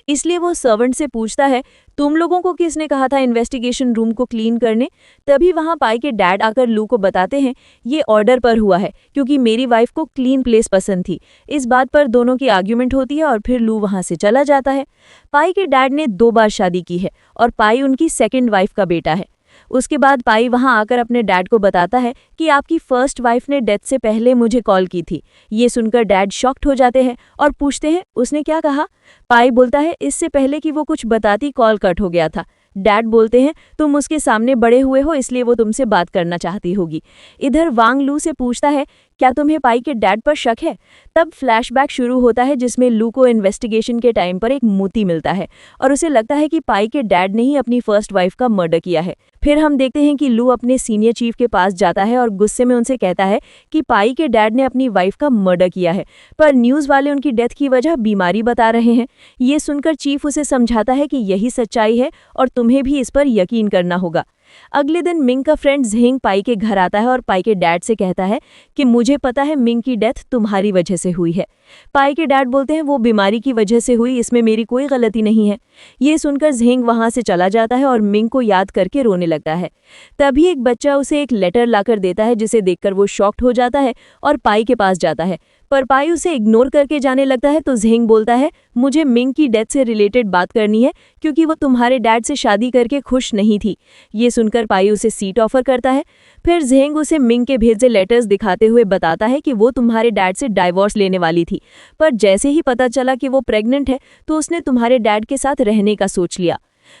इसलिए वो सर्वेंट से पूछता है, तुम लोगों को किसने कहा था इन्वेस्टिगेशन रूम को क्लीन करने? तभी वहां पाई के डैड आकर लू को बताते हैं, ये ऑर्डर पर हुआ है क्योंकि मेरी वाइफ को क्लीन प्लेस पसंद थी। इस बात पर दोनों की आर्ग्यूमेंट होती है और फिर लू वहां से चला जाता है। पाई के डैड ने 2 बार शादी की है और पाई उनकी सेकंड वाइफ का बेटा है। उसके बाद पाई वहां आकर अपने डैड को बताता है कि आपकी फर्स्ट वाइफ ने डेथ से पहले मुझे कॉल की थी। ये सुनकर डैड शॉक्ड हो जाते हैं और पूछते हैं, उसने क्या कहा? पाई बोलता है, इससे पहले कि वो कुछ बताती कॉल कट हो गया था। डैड बोलते हैं, तुम उसके सामने बड़े हुए हो इसलिए वो तुमसे बात करना चाहती होगी। इधर वांग लू से पूछता है, क्या तुम्हें पाई के डैड पर शक है? तब फ्लैशबैक शुरू होता है जिसमें लू को इन्वेस्टिगेशन के टाइम पर एक मोती मिलता है और उसे लगता है कि पाई के डैड ने ही अपनी फर्स्ट वाइफ का मर्डर किया है। फिर हम देखते हैं कि लू अपने सीनियर चीफ के पास जाता है और गुस्से में उनसे कहता है कि पाई के डैड ने अपनी वाइफ का मर्डर किया है, पर न्यूज़ वाले उनकी डेथ की वजह बीमारी बता रहे हैं। ये सुनकर चीफ उसे समझाता है कि यही सच्चाई है और तुम्हें भी इस पर यकीन करना होगा। अगले दिन मिंग का फ्रेंड झेंग पाई के घर आता है और पाई के डैड से कहता है कि मुझे पता है मिंग की डेथ तुम्हारी वजह से हुई है। पाई के डैड बोलते हैं, वो बीमारी की वजह से हुई, इसमें मेरी कोई गलती नहीं है। ये सुनकर झेंग वहां से चला जाता है और मिंग को याद करके रोने लगता है। तभी एक बच्चा उसे एक लेटर लाकर देता है जिसे देखकर वो शॉक्ड हो जाता है और पाई के पास जाता है, पर पाई उसे इग्नोर करके जाने लगता है। तो झेंग बोलता है, मुझे मिंग की डेथ से रिलेटेड बात करनी है क्योंकि वो तुम्हारे डैड से शादी करके खुश नहीं थी। ये सुनकर पाई उसे सीट ऑफर करता है। फिर झेंग उसे मिंग के भेजे लेटर्स दिखाते हुए बताता है कि वो तुम्हारे डैड से डाइवोर्स लेने वाली थी, पर जैसे ही पता चला कि वो प्रेग्नेंट है तो उसने तुम्हारे डैड के साथ रहने का सोच लिया।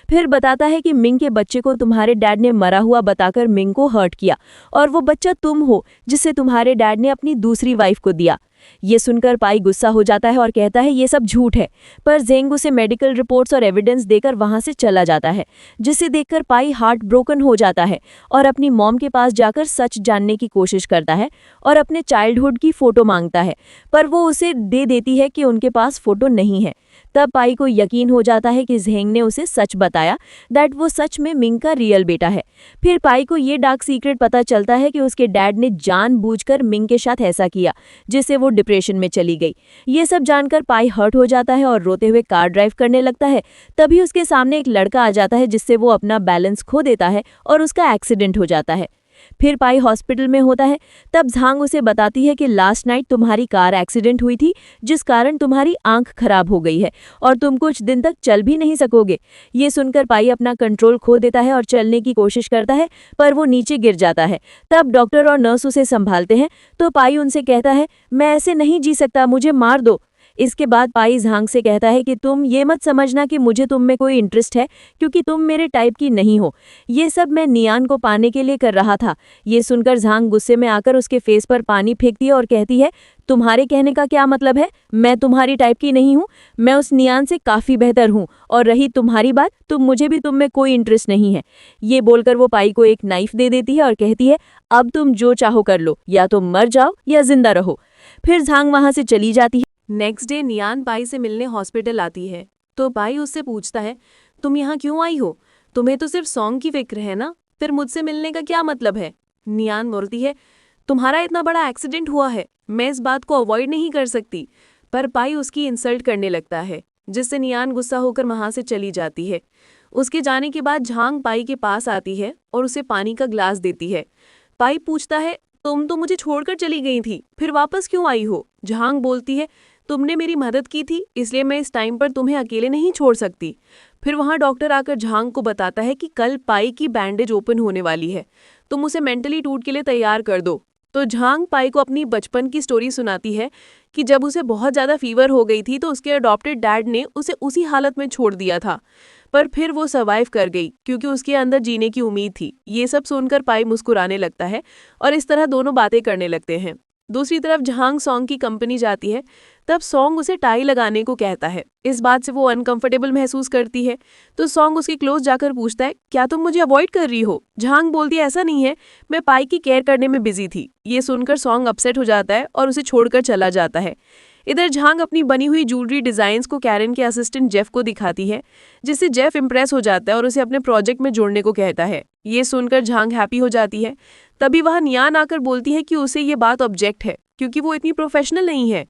फिर बताता है कि मिंग के बच्चे को तुम्हारे डैड ने मरा हुआ बताकर मिंग को हर्ट किया और वो बच्चा तुम हो जिसे तुम्हारे डैड ने अपनी दूसरी वाइफ को दिया। ये सुनकर पाई गुस्सा हो जाता है और कहता है ये सब झूठ है, पर झेंग उसे मेडिकल रिपोर्ट्स और एविडेंस देकर वहां से चला जाता है, जिसे देखकर पाई हार्ट ब्रोकन हो जाता है और अपनी मॉम के पास जाकर सच जानने की कोशिश करता है और अपने चाइल्डहुड की फोटो मांगता है, पर वो उसे दे देती है कि उनके पास फोटो नहीं है। तब पाई को यकीन हो जाता है कि झेंग ने उसे सच बताया, दैट वो सच में मिंग का रियल बेटा है। फिर पाई को ये डार्क सीक्रेट पता चलता है कि उसके डैड ने जानबूझकर मिंग के साथ ऐसा किया जिससे वो डिप्रेशन में चली गई। ये सब जानकर पाई हर्ट हो जाता है और रोते हुए कार ड्राइव करने लगता है। तभी उसके सामने एक लड़का आ जाता है जिससे वो अपना बैलेंस खो देता है और उसका एक्सीडेंट हो जाता है। फिर पाई हॉस्पिटल में होता है। तब झांग उसे बताती है कि लास्ट नाइट तुम्हारी कार एक्सीडेंट हुई थी जिस कारण तुम्हारी आंख खराब हो गई है और तुम कुछ दिन तक चल भी नहीं सकोगे। ये सुनकर पाई अपना कंट्रोल खो देता है और चलने की कोशिश करता है, पर वो नीचे गिर जाता है। तब डॉक्टर और नर्स उसे संभालते हैं तो पाई उनसे कहता है, मैं ऐसे नहीं जी सकता, मुझे मार दो। इसके बाद पाई झांग से कहता है कि तुम ये मत समझना कि मुझे तुम में कोई इंटरेस्ट है क्योंकि तुम मेरे टाइप की नहीं हो। ये सब मैं नियान को पाने के लिए कर रहा था। ये सुनकर झांग गुस्से में आकर उसके फेस पर पानी फेंकती है और कहती है, तुम्हारे कहने का क्या मतलब है? मैं तुम्हारी टाइप की नहीं हूँ, मैं उस नियान से काफी बेहतर हूँ। और रही तुम्हारी बात, तो मुझे भी तुम में कोई इंटरेस्ट नहीं है। ये बोलकर वो पाई को एक नाइफ दे देती है और कहती है, अब तुम जो चाहो कर लो, या तो मर जाओ या जिंदा रहो। फिर झांग वहां से चली जाती है। नेक्स्ट डे नियान पाई से मिलने हॉस्पिटल आती है तो पाई उससे पूछता है, तुम यहाँ क्यों आई हो? तुम्हें तो सिर्फ सॉन्ग की फिक्र है ना, फिर मुझसे मिलने का क्या मतलब है? नियान बोलती है, तुम्हारा इतना बड़ा एक्सीडेंट हुआ है, मैं इस बात को अवॉइड नहीं कर सकती। पर पाई उसकी इंसल्ट करने लगता है जिससे नियान गुस्सा होकर वहां से चली जाती है। उसके जाने के बाद झांग पाई के पास आती है और उसे पानी का ग्लास देती है। पाई पूछता है, तुम तो मुझे छोड़कर चली गई थी, फिर वापस क्यों आई हो? झांग बोलती है, तुमने मेरी मदद की थी इसलिए मैं इस टाइम पर तुम्हें अकेले नहीं छोड़ सकती। फिर वहां डॉक्टर आकर झांग को बताता है कि कल पाई की बैंडेज ओपन होने वाली है, तुम उसे मेंटली टूट के लिए तैयार कर दो। तो झांग पाई को अपनी बचपन की स्टोरी सुनाती है कि जब उसे बहुत ज़्यादा फीवर हो गई थी तो उसके अडॉप्टेड डैड ने उसे उसी हालत में छोड़ दिया था, पर फिर वो सर्वाइव कर गई क्योंकि उसके अंदर जीने की उम्मीद थी। ये सब सुनकर पाई मुस्कुराने लगता है और इस तरह दोनों बातें करने लगते हैं। दूसरी तरफ झांग सॉन्ग की कंपनी जाती है, तब सॉन्ग उसे टाई लगाने को कहता है। इस बात से वो अनकंफर्टेबल महसूस करती है तो सॉन्ग उसके क्लोज जाकर पूछता है, क्या तुम मुझे अवॉइड कर रही हो? झांग बोलती है, ऐसा नहीं है, मैं पाई की केयर करने में बिजी थी। ये सुनकर सॉन्ग अपसेट हो जाता है और उसे छोड़कर चला जाता है। इधर झांग अपनी बनी हुई ज्वेलरी डिजाइन्स को कैरन के असिस्टेंट जेफ को दिखाती है, जिससे जेफ इंप्रेस हो जाता है और उसे अपने प्रोजेक्ट में जोड़ने को कहता है। ये सुनकर झांग हैप्पी हो जाती है। तभी वह नियान आकर बोलती है कि उसे ये बात ऑब्जेक्ट है क्योंकि वो इतनी प्रोफेशनल नहीं है।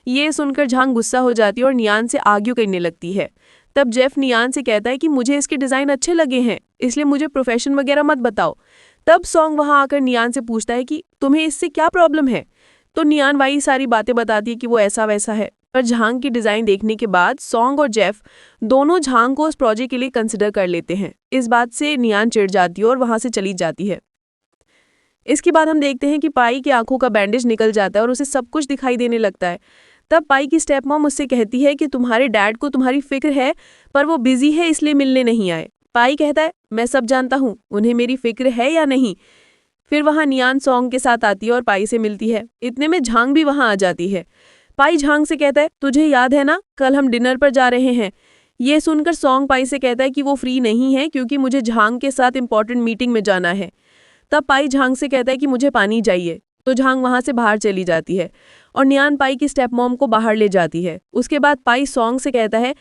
ये सुनकर झांग गुस्सा हो जाती है और नियान से आर्ग्यू करने लगती है। तब जेफ नियान से कहता है कि मुझे इसके डिज़ाइन अच्छे लगे हैं, इसलिए मुझे प्रोफेशन वगैरह मत बताओ। तब सॉन्ग वहाँ आकर नियान से पूछता है कि तुम्हें इससे क्या प्रॉब्लम है। तो नियान वही सारी बातें बताती है कि वो ऐसा वैसा है। पर झांग की डिज़ाइन देखने के बाद सॉन्ग और जेफ दोनों झांग को उस प्रोजेक्ट के लिए कंसिडर कर लेते हैं। इस बात से नियान चिढ़ जाती है और वहाँ से चली जाती है। इसके बाद हम देखते हैं कि पाई की आंखों का बैंडेज निकल जाता है और उसे सब कुछ दिखाई देने लगता है। तब पाई की स्टेप मॉम उससे कहती है कि तुम्हारे डैड को तुम्हारी फिक्र है, पर वो बिजी है इसलिए मिलने नहीं आए। पाई कहता है मैं सब जानता हूँ, उन्हें मेरी फिक्र है या नहीं। फिर वहाँ नियान सॉन्ग के साथ आती है और पाई से मिलती है। इतने में झांग भी वहाँ आ जाती है। पाई झांग से कहता है तुझे याद है ना, कल हम डिनर पर जा रहे हैं। ये सुनकर सॉन्ग पाई से कहता है कि वो फ्री नहीं है क्योंकि मुझे झांग के साथ इंपॉर्टेंट मीटिंग में जाना है। तब पाई झांग से कहता है कि मुझे पानी चाहिए। तो झांग वहाँ से बाहर चली जाती है और नियान पाई की स्टेप मॉम को बाहर ले जाती है। उसके बाद पाई सॉन्ग से कहता है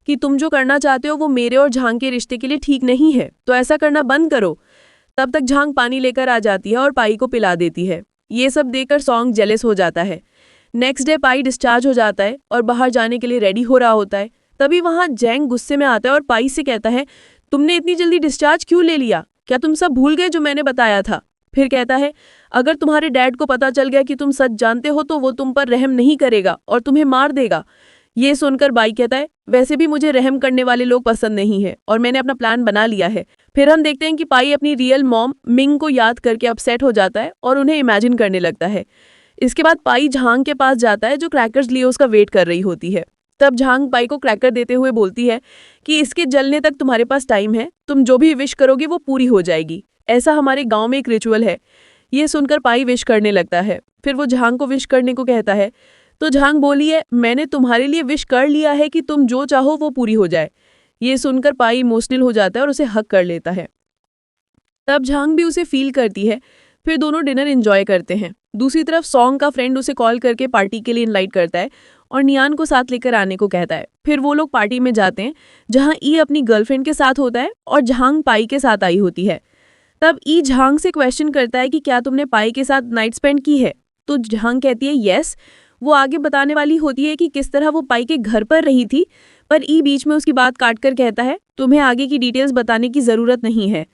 कि तुम जो करना चाहते हो वो मेरे और झांग के रिश्ते के लिए ठीक नहीं है, तो ऐसा करना बंद करो। तब तक झांग पानी लेकर आ जाती है और पाई को पिला देती है। ये सब देखकर सॉन्ग जेलस हो जाता है। नेक्स्ट डे पाई डिस्चार्ज हो जाता है और बाहर जाने के लिए रेडी हो रहा होता है। तभी वहाँ जैंग गुस्से में आता है और पाई से कहता है तुमने इतनी जल्दी डिस्चार्ज क्यों ले लिया, क्या तुम सब भूल गए जो मैंने बताया था। फिर कहता है अगर तुम्हारे डैड को पता चल गया कि तुम सच जानते हो तो वो तुम पर रहम नहीं करेगा और तुम्हें मार देगा। ये सुनकर बाई कहता है वैसे भी मुझे रहम करने वाले लोग पसंद नहीं है और मैंने अपना प्लान बना लिया है। फिर हम देखते हैं कि पाई अपनी रियल मॉम मिंग को याद करके अपसेट हो जाता है और उन्हें इमेजिन करने लगता है। इसके बाद पाई झांग के पास जाता है जो क्रैकर्स लिए उसका वेट कर रही होती है। तब झांग पाई को क्रैकर देते हुए बोलती है कि इसके जलने तक तुम्हारे पास टाइम है, तुम जो भी विश करोगे वो पूरी हो जाएगी। ऐसा हमारे गांव में एक रिचुअल है। ये सुनकर पाई विश करने लगता है। फिर वो झांग को विश करने को कहता है तो झांग बोली है मैंने तुम्हारे लिए विश कर लिया है कि तुम जो चाहो वो पूरी हो जाए। ये सुनकर पाई इमोशनल हो जाता है और उसे हक कर लेता है। तब झांग भी उसे फील करती है। फिर दोनों डिनर एंजॉय करते हैं। दूसरी तरफ सॉन्ग का फ्रेंड उसे कॉल करके पार्टी के लिए इनवाइट करता है और नियान को साथ लेकर आने को कहता है। फिर वो लोग पार्टी में जाते हैं जहां ई अपनी गर्लफ्रेंड के साथ होता है और झांग पाई के साथ आई होती है। तब ई झांग से क्वेश्चन करता है कि क्या तुमने पाई के साथ नाइट स्पेंड की है। तो झांग कहती है यस। वो आगे बताने वाली होती है कि किस तरह वो पाई के घर पर रही थी, पर ई बीच में उसकी बात काट कर कहता है तुम्हें आगे की डिटेल्स बताने की जरूरत नहीं है।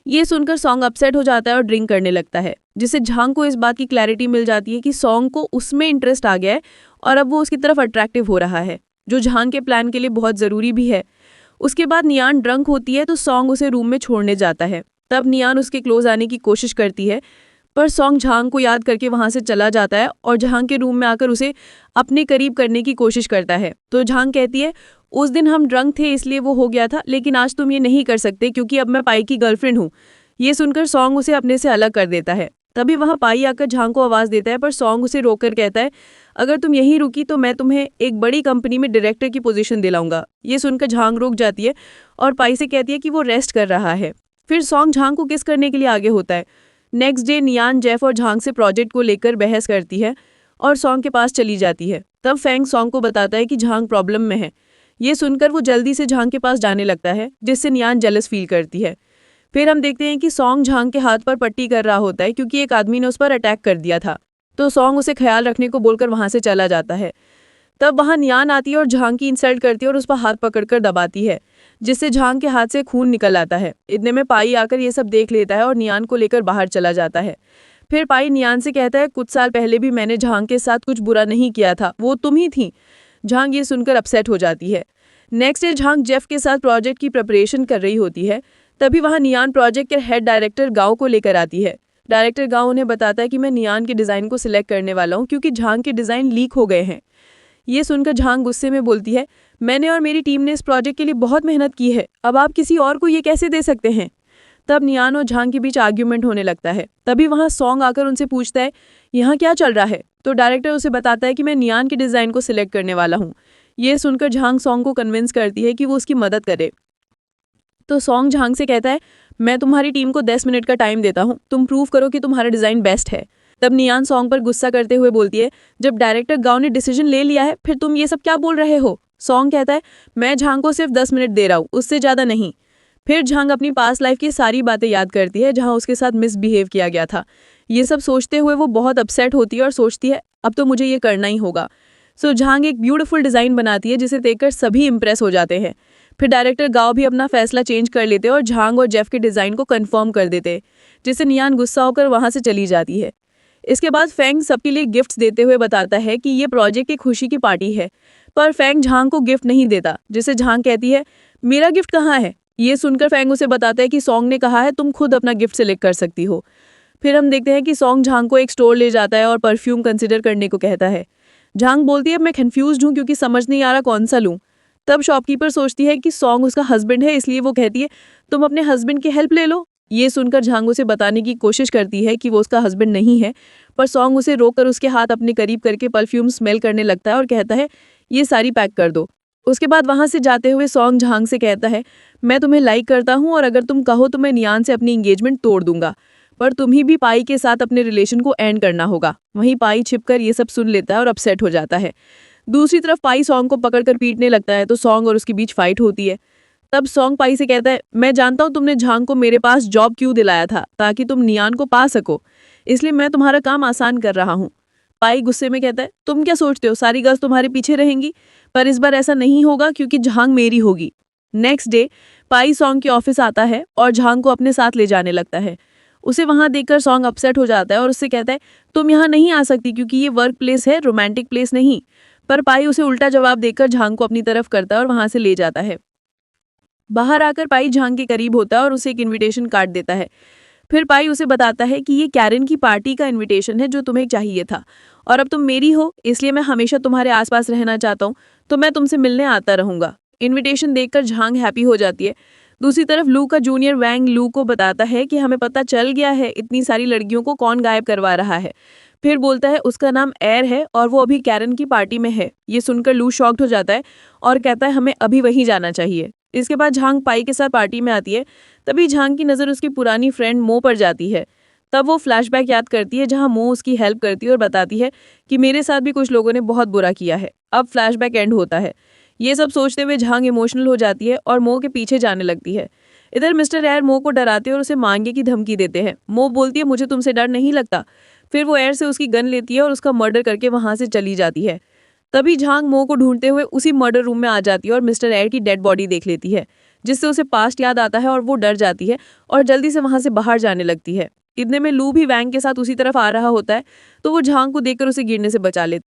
ये सुनकर सॉन्ग अपसेट हो जाता है और ड्रिंक करने लगता है, जिससे झांग को इस बात की क्लैरिटी मिल जाती है कि सॉन्ग को उसमें इंटरेस्ट आ गया है और अब वो उसकी तरफ अट्रैक्टिव हो रहा है, जो झांग के प्लान के लिए बहुत ज़रूरी भी है। उसके बाद नियान ड्रंक होती है तो सॉन्ग उसे रूम में छोड़ने जाता है। तब नियान उसके क्लोज आने की कोशिश करती है, पर सॉन्ग झांग को याद करके वहाँ से चला जाता है और झांग के रूम में आकर उसे अपने करीब करने की कोशिश करता है। तो झांग कहती है उस दिन हम ड्रंक थे इसलिए वो हो गया था, लेकिन आज तुम ये नहीं कर सकते क्योंकि अब मैं पाई की गर्लफ्रेंड हूँ। ये सुनकर सॉन्ग उसे अपने से अलग कर देता है। तभी वहाँ पाई आकर झांग को आवाज़ देता है, पर सॉन्ग उसे रोककर कहता है अगर तुम यहीं रुकी तो मैं तुम्हें एक बड़ी कंपनी में डायरेक्टर की पोजीशन दिलाऊंगा। ये सुनकर झांग रुक जाती है और पाई से कहती है कि वो रेस्ट कर रहा है। फिर सॉन्ग झांग को किस करने के लिए आगे होता है। नेक्स्ट डे नियान जेफ और झांग से प्रोजेक्ट को लेकर बहस करती है और सॉन्ग के पास चली जाती है। तब फैंग सॉन्ग को बताता है कि झांग प्रॉब्लम में है। ये सुनकर वो जल्दी से झांग के पास जाने लगता है, जिससे नियान जेलस फील करती है। फिर हम देखते हैं कि सॉन्ग झांग के हाथ पर पट्टी कर रहा होता है क्योंकि एक आदमी ने उस पर अटैक कर दिया था। तो सॉन्ग उसे ख्याल रखने को बोलकर वहां से चला जाता है। तब वहां नियान आती है और झांग की इंसल्ट करती है और उस पर हाथ पकड़कर दबाती है, जिससे झांग के हाथ से खून निकल आता है। इतने में पाई आकर ये सब देख लेता है और नियान को लेकर बाहर चला जाता है। फिर पाई नियान से कहता है कुछ साल पहले भी मैंने झांग के साथ कुछ बुरा नहीं किया था, वो तुम ही थी। झांग ये सुनकर अपसेट हो जाती है। नेक्स्ट डे झांग जेफ के साथ प्रोजेक्ट की प्रिपरेशन कर रही होती है। तभी वहाँ नियान प्रोजेक्ट के हेड डायरेक्टर गांव को लेकर आती है। डायरेक्टर गांव उन्हें बताता है कि मैं नियान के डिज़ाइन को सिलेक्ट करने वाला हूँ क्योंकि झांग के डिज़ाइन लीक हो गए हैं। ये सुनकर झांग गुस्से में बोलती है मैंने और मेरी टीम ने इस प्रोजेक्ट के लिए बहुत मेहनत की है, अब आप किसी और को ये कैसे दे सकते हैं। तब नियान और झांग के बीच आर्ग्यूमेंट होने लगता है। तभी वहाँ सॉन्ग आकर उनसे पूछता है यहाँ क्या चल रहा है। तो डायरेक्टर उसे बताता है कि मैं नियान के डिज़ाइन को सिलेक्ट करने वाला हूँ। ये सुनकर झांग सॉन्ग को कन्विंस करती है कि वो उसकी मदद करे। तो सॉन्ग झांग से कहता है मैं तुम्हारी टीम को 10 मिनट का टाइम देता हूँ, तुम प्रूव करो कि तुम्हारा डिज़ाइन बेस्ट है। तब नियान सॉन्ग पर गुस्सा करते हुए बोलती है जब डायरेक्टर गांव ने डिसीजन ले लिया है फिर तुम ये सब क्या बोल रहे हो। सॉन्ग कहता है मैं झांग को सिर्फ 10 मिनट दे रहा हूँ, उससे ज़्यादा नहीं। फिर झांग अपनी पास्ट लाइफ की सारी बातें याद करती है जहाँ उसके साथ मिसबिहेव किया गया था। ये सब सोचते हुए वो बहुत अपसेट होती है और सोचती है अब तो मुझे ये करना ही होगा। सो झांग एक ब्यूटीफुल डिज़ाइन बनाती है जिसे देखकर सभी इंप्रेस हो जाते हैं। फिर डायरेक्टर गाओ भी अपना फैसला चेंज कर लेते और झांग और जेफ के डिज़ाइन को कंफर्म कर देते, जिससे नियान गुस्सा होकर वहाँ से चली जाती है। इसके बाद फेंग सबके लिए गिफ्ट्स देते हुए बताता है कि ये प्रोजेक्ट की खुशी की पार्टी है, पर फेंग झांग को गिफ्ट नहीं देता, जिसे झांग कहती है मेरा गिफ्ट कहाँ है। ये सुनकर फेंग उसे बताता है कि सॉन्ग ने कहा है तुम खुद अपना गिफ्ट सिलेक्ट कर सकती हो। फिर हम देखते हैं कि सॉन्ग झांग को एक स्टोर ले जाता है और परफ्यूम कंसिडर करने को कहता है। झांग बोलती है मैं कंफ्यूज्ड हूँ क्योंकि समझ नहीं आ रहा कौन सा लूँ। तब शॉपकीपर सोचती है कि सॉन्ग उसका हस्बैंड है, इसलिए वो कहती है तुम अपने हस्बैंड की हेल्प ले लो। ये सुनकर झांग उसे बताने की कोशिश करती है कि वो उसका हस्बैंड नहीं है, पर सॉन्ग उसे रोककर उसके हाथ अपने करीब करके परफ्यूम स्मेल करने लगता है और कहता है ये सारी पैक कर दो। उसके बाद वहां से जाते हुए सॉन्ग झांग से कहता है मैं तुम्हें लाइक करता हूँ और अगर तुम कहो तो मैं नियान से अपनी एंगेजमेंट तोड़ दूंगा, पर तुम्ही भी पाई के साथ अपने रिलेशन को एंड करना होगा। वहीं पाई छिपकर ये सब सुन लेता है और अपसेट हो जाता है। दूसरी तरफ पाई सॉन्ग को पकड़कर पीटने लगता है तो सॉन्ग और उसके बीच फाइट होती है। तब सॉन्ग पाई से कहता है मैं जानता हूँ तुमने झांग को मेरे पास जॉब क्यों दिलाया था, ताकि तुम नियान को पा सको, इसलिए मैं तुम्हारा काम आसान कर रहा हूँ। पाई गुस्से में कहता है तुम क्या सोचते हो सारी गर्ल्स तुम्हारे पीछे रहेंगी, पर इस बार ऐसा नहीं होगा क्योंकि झांग मेरी होगी। नेक्स्ट डे पाई सॉन्ग के ऑफिस आता है और झांग को अपने साथ ले जाने लगता है। उसे वहां देखकर सॉन्ग अपसेट हो जाता है और उससे कहता है तुम यहाँ नहीं आ सकती क्योंकि ये वर्क प्लेस है, रोमांटिक प्लेस नहीं। पर पाई उसे उल्टा जवाब देकर झांग को अपनी तरफ करता है और वहां से ले जाता है। बाहर आकर पाई झांग के करीब होता है और उसे एक इनविटेशन कार्ड देता है। फिर पाई उसे बताता है कि ये कैरन की पार्टी का इनविटेशन है जो तुम्हें चाहिए था, और अब तुम मेरी हो इसलिए मैं हमेशा तुम्हारे आसपास रहना चाहता हूँ, तो मैं तुमसे मिलने आता रहूंगा। इनविटेशन देखकर झांग हैप्पी हो जाती है। दूसरी तरफ लू का जूनियर वैंग लू को बताता है कि हमें पता चल गया है इतनी सारी लड़कियों को कौन गायब करवा रहा है। फिर बोलता है उसका नाम एर है और वो अभी कैरन की पार्टी में है। ये सुनकर लू शॉक्ड हो जाता है और कहता है हमें अभी वहीं जाना चाहिए। इसके बाद झांग पाई के साथ पार्टी में आती है। तभी झांग की नज़र उसकी पुरानी फ्रेंड मो पर जाती है। तब वो फ्लैशबैक याद करती है जहां मो उसकी हेल्प करती है और बताती है कि मेरे साथ भी कुछ लोगों ने बहुत बुरा किया है। अब फ्लैशबैक एंड होता है। ये सब सोचते हुए झांग इमोशनल हो जाती है और मो के पीछे जाने लगती है। इधर मिस्टर एर मो को डराते और उसे मांगे की धमकी देते हैं। मो बोलती है मुझे तुमसे डर नहीं लगता। फिर वो एर से उसकी गन लेती है और उसका मर्डर करके वहां से चली जाती है। तभी झांग मो को ढूंढते हुए उसी मर्डर रूम में आ जाती है और मिस्टर एर की डेड बॉडी देख लेती है, जिससे उसे पास्ट याद आता है और वो डर जाती है और जल्दी से वहां से बाहर जाने लगती है। इतने में लू भी वैंग के साथ उसी तरफ आ रहा होता है, तो वो झांग को देखकर उसे गिरने से बचा लेती है।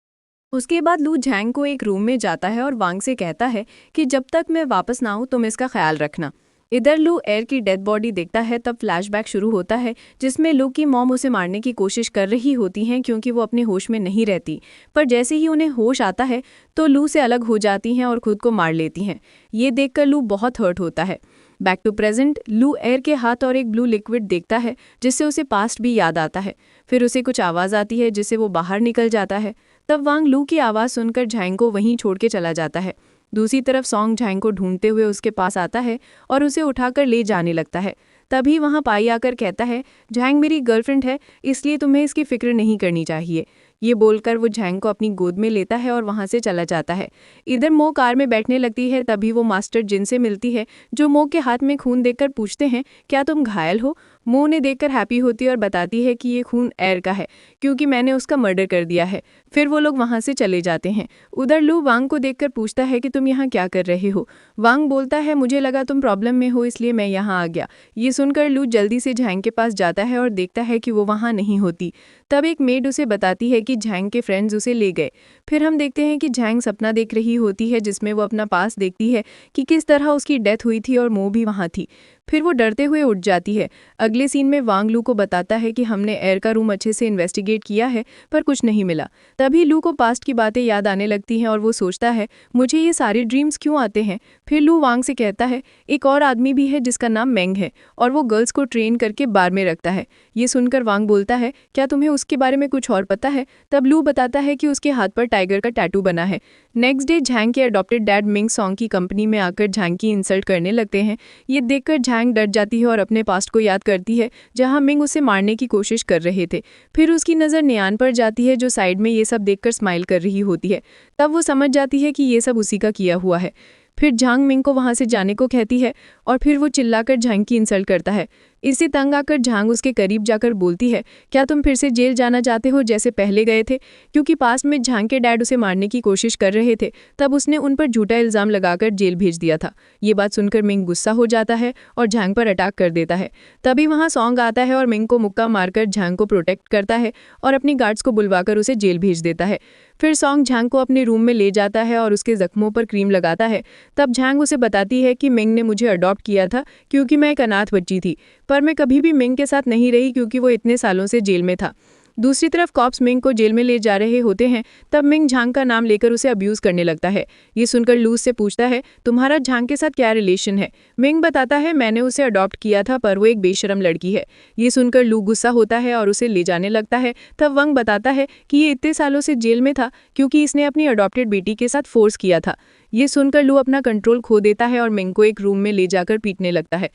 उसके बाद लू झांग को एक रूम में जाता है और वांग से कहता है कि जब तक मैं वापस ना आऊं तुम इसका ख्याल रखना। इधर लू एर की डेड बॉडी देखता है। तब फ्लैशबैक शुरू होता है जिसमें लू की मॉम उसे मारने की कोशिश कर रही होती हैं क्योंकि वो अपने होश में नहीं रहती, पर जैसे ही उन्हें होश आता है तो लू से अलग हो जाती हैं और खुद को मार लेती हैं। ये देखकर लू बहुत हर्ट होता है। बैक टू प्रेजेंट लू एर के हाथ और एक ब्लू लिक्विड देखता है जिससे उसे पास्ट भी याद आता है। फिर उसे कुछ आवाज़ आती है जिससे वो बाहर निकल जाता है। तब वांग लू की आवाज़ सुनकर झांग को वहीं छोड़ के चला जाता है। दूसरी तरफ सॉन्ग झांग को ढूंढते हुए उसके पास आता है और उसे उठाकर ले जाने लगता है। तभी वहां पाई आकर कहता है झांग मेरी गर्लफ्रेंड है, इसलिए तुम्हें इसकी फिक्र नहीं करनी चाहिए। ये बोलकर वो झांग को अपनी गोद में लेता है और वहां से चला जाता है। इधर मो कार में बैठने लगती है। तभी वो मास्टर जिन से मिलती है जो मो के हाथ में खून देखकर पूछते हैं क्या तुम घायल हो। मो ने देखकर हैप्पी होती है और बताती है कि ये खून एर का है क्योंकि मैंने उसका मर्डर कर दिया है। फिर वो लोग वहां से चले जाते हैं। उधर लू वांग को देखकर पूछता है कि तुम यहाँ क्या कर रहे हो। वांग बोलता है मुझे लगा तुम प्रॉब्लम में हो इसलिए मैं यहाँ आ गया। ये सुनकर लू जल्दी से झांग के पास जाता है और देखता है कि वो वहाँ नहीं होती। तब एक मेड उसे बताती है कि झांग के फ्रेंड्स उसे ले गए। फिर हम देखते हैं कि झांग सपना देख रही होती है जिसमें वो अपना पास देखती है कि किस तरह उसकी डेथ हुई थी और मो भी वहाँ थी। फिर वो डरते हुए उठ जाती है। अगले सीन में वांग लू को बताता है कि हमने एर का रूम अच्छे से इन्वेस्टिगेट किया है पर कुछ नहीं मिला। तभी लू को पास्ट की बातें याद आने लगती हैं और वो सोचता है मुझे ये सारे ड्रीम्स क्यों आते हैं। फिर लू वांग से कहता है एक और आदमी भी है जिसका नाम मेंग है और वो गर्ल्स को ट्रेन करके बार में रखता है। ये सुनकर वांग बोलता है क्या तुम्हें उसके बारे में कुछ और पता है। तब लू बताता है कि उसके हाथ पर टाइगर का टैटू बना है। नेक्स्ट डे झांग के अडॉप्टेड डैड मिंग सॉन्ग की कंपनी में आकर झांग की इंसल्ट करने लगते हैं। ये देखकर झांग डर जाती है और अपने पास्ट को याद करती है जहां मिंग उसे मारने की कोशिश कर रहे थे। फिर उसकी नज़र नियान पर जाती है जो साइड में ये सब देखकर स्माइल कर रही होती है। तब वो समझ जाती है कि ये सब उसी का किया हुआ है। फिर झांग मिंग को वहां से जाने को कहती है और फिर वो चिल्लाकर झांग की इंसल्ट करता है। इससे तंग आकर झांग उसके करीब जाकर बोलती है, क्या तुम फिर से जेल जाना चाहते हो जैसे पहले गए थे? क्योंकि पास में झांग के डैड उसे मारने की कोशिश कर रहे थे, तब उसने उन पर झूठा इल्जाम लगाकर जेल भेज दिया था। ये बात सुनकर मिंग गुस्सा हो जाता है और झांग पर अटैक कर देता है। तभी वहाँ सॉन्ग आता है और मिंग को मुक्का मारकर झांग को प्रोटेक्ट करता है और अपनी गार्ड्स को बुलवाकर उसे जेल भेज देता है। फिर सॉन्ग झांग को अपने रूम में ले जाता है और उसके जख्मों पर क्रीम लगाता है। तब झांग उसे बताती है कि मिंग ने मुझे अडॉप्ट किया था क्योंकि मैं एक अनाथ बच्ची थी, पर मैं कभी भी मिंग के साथ नहीं रही क्योंकि वो इतने सालों से जेल में था। दूसरी तरफ कॉप्स मिंग को जेल में ले जा रहे होते हैं, तब मिंग झांग का नाम लेकर उसे अब्यूज़ करने लगता है। ये सुनकर लू से पूछता है, तुम्हारा झांग के साथ क्या रिलेशन है? मिंग बताता है, मैंने उसे अडॉप्ट किया था पर वो एक बेशरम लड़की है। ये सुनकर लू गुस्सा होता है और उसे ले जाने लगता है। तब वंग बताता है कि ये इतने सालों से जेल में था क्योंकि इसने अपनी अडॉप्टेड बेटी के साथ फोर्स किया था। ये सुनकर लू अपना कंट्रोल खो देता है और मिंग को एक रूम में ले जाकर पीटने लगता है।